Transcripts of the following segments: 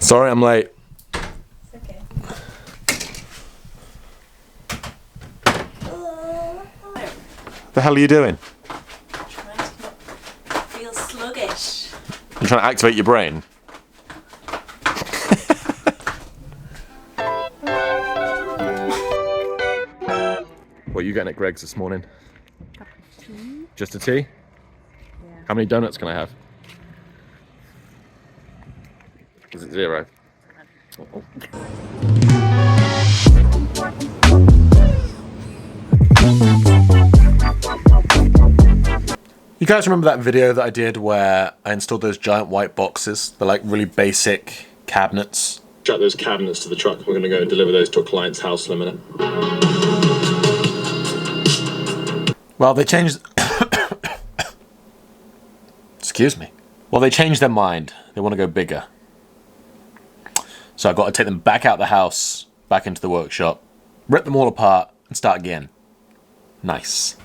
Sorry I'm late. It's okay. The hell are you doing? Trying to feel sluggish. You're trying to activate your brain? What are you getting at Greg's this morning? Cup of tea? Just a tea? Yeah. How many donuts can I have? Is it 0? Oh. You guys remember that video that I did where I installed those giant white boxes? They're like really basic cabinets. Strap those cabinets to the truck. We're going to go and deliver those to a client's house in a minute. Well, they changed... Excuse me. Well, they changed their mind. They want to go bigger. So I've got to take them back out the house, back into the workshop, rip them all apart, and start again. Nice.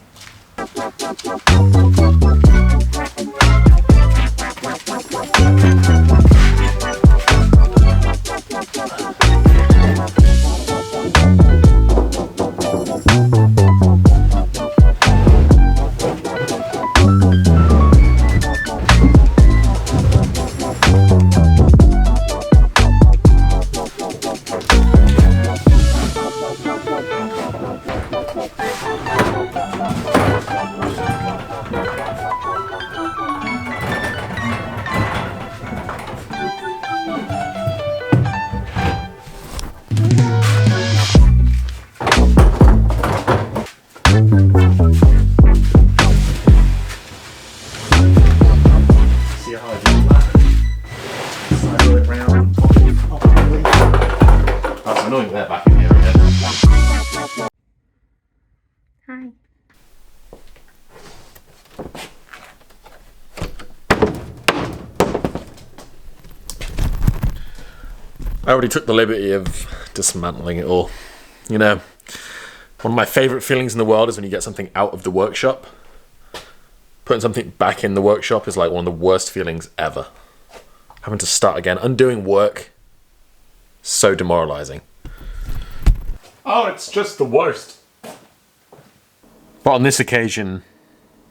That's annoying they're back in here again. Hi. I already took the liberty of dismantling it all. You know, one of my favourite feelings in the world is when you get something out of the workshop. Putting something back in the workshop is like one of the worst feelings ever. Having to start again, undoing work, so demoralizing. Oh, it's just the worst. But on this occasion,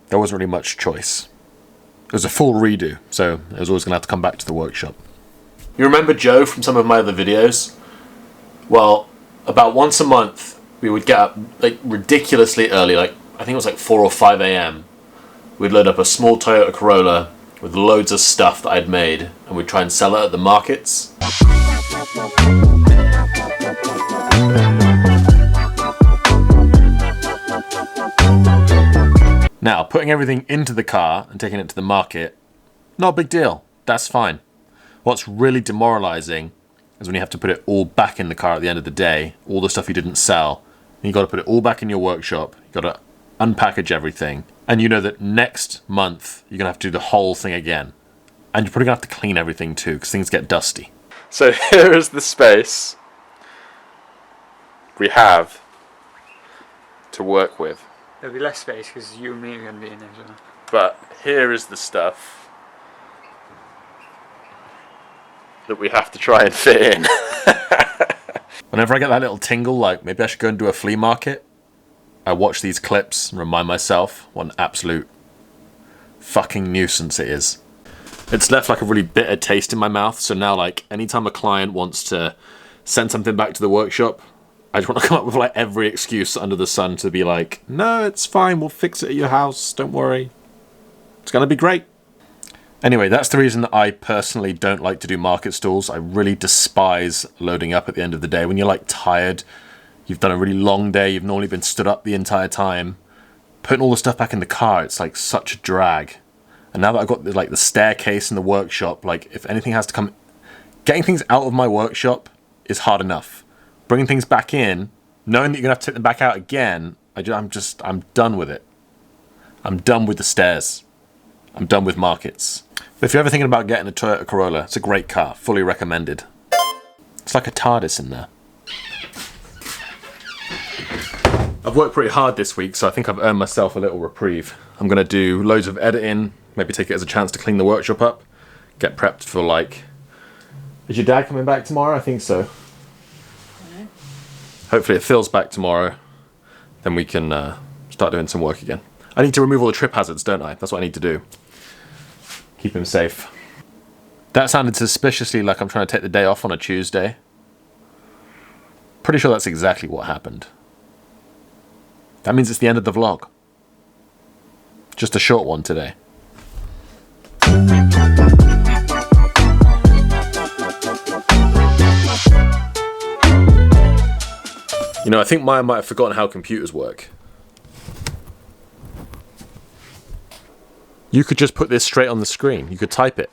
there wasn't really much choice. It was a full redo, so I was always going to have to come back to the workshop. You remember Joe from some of my other videos? Well, about once a month, we would get up like ridiculously early, like I think it was like 4 or 5 a.m. We'd load up a small Toyota Corolla with loads of stuff that I'd made, and we'd try and sell it at the markets. Now, putting everything into the car and taking it to the market, not a big deal. That's fine. What's really demoralizing is when you have to put it all back in the car at the end of the day, all the stuff you didn't sell, and you've got to put it all back in your workshop, you've got to unpackage everything, and you know that next month you're going to have to do the whole thing again. And you're probably going to have to clean everything too, because things get dusty. So here is the space we have to work with. There'll be less space because you and me are going to be in there as well. But here is the stuff that we have to try and fit in. Whenever I get that little tingle, like maybe I should go and do a flea market, I watch these clips and remind myself what an absolute fucking nuisance it is. It's left like a really bitter taste in my mouth, so now like anytime a client wants to send something back to the workshop, I just want to come up with like every excuse under the sun to be like, no, it's fine, we'll fix it at your house, don't worry. It's gonna be great. Anyway, that's the reason that I personally don't like to do market stalls. I really despise loading up at the end of the day. When you're like tired, you've done a really long day, you've normally been stood up the entire time, putting all the stuff back in the car, it's like such a drag. And now that I've got like the staircase in the workshop, like if anything has to come, getting things out of my workshop is hard enough. Bringing things back in, knowing that you're gonna have to take them back out again, I'm done with it. I'm done with the stairs. I'm done with markets. But if you're ever thinking about getting a Toyota Corolla, it's a great car, fully recommended. It's like a TARDIS in there. I've worked pretty hard this week, so I think I've earned myself a little reprieve. I'm gonna do loads of editing, maybe take it as a chance to clean the workshop up, get prepped for like Is your dad coming back tomorrow? I think so. Hopefully if Phil's back tomorrow, then we can start doing some work again. I need to remove all the trip hazards, don't I? That's what I need to do. Keep him safe. That sounded suspiciously like I'm trying to take the day off on a Tuesday. Pretty sure that's exactly what happened. That means it's the end of the vlog. Just a short one today. You know, I think Maya might have forgotten how computers work. You could just put this straight on the screen. You could type it.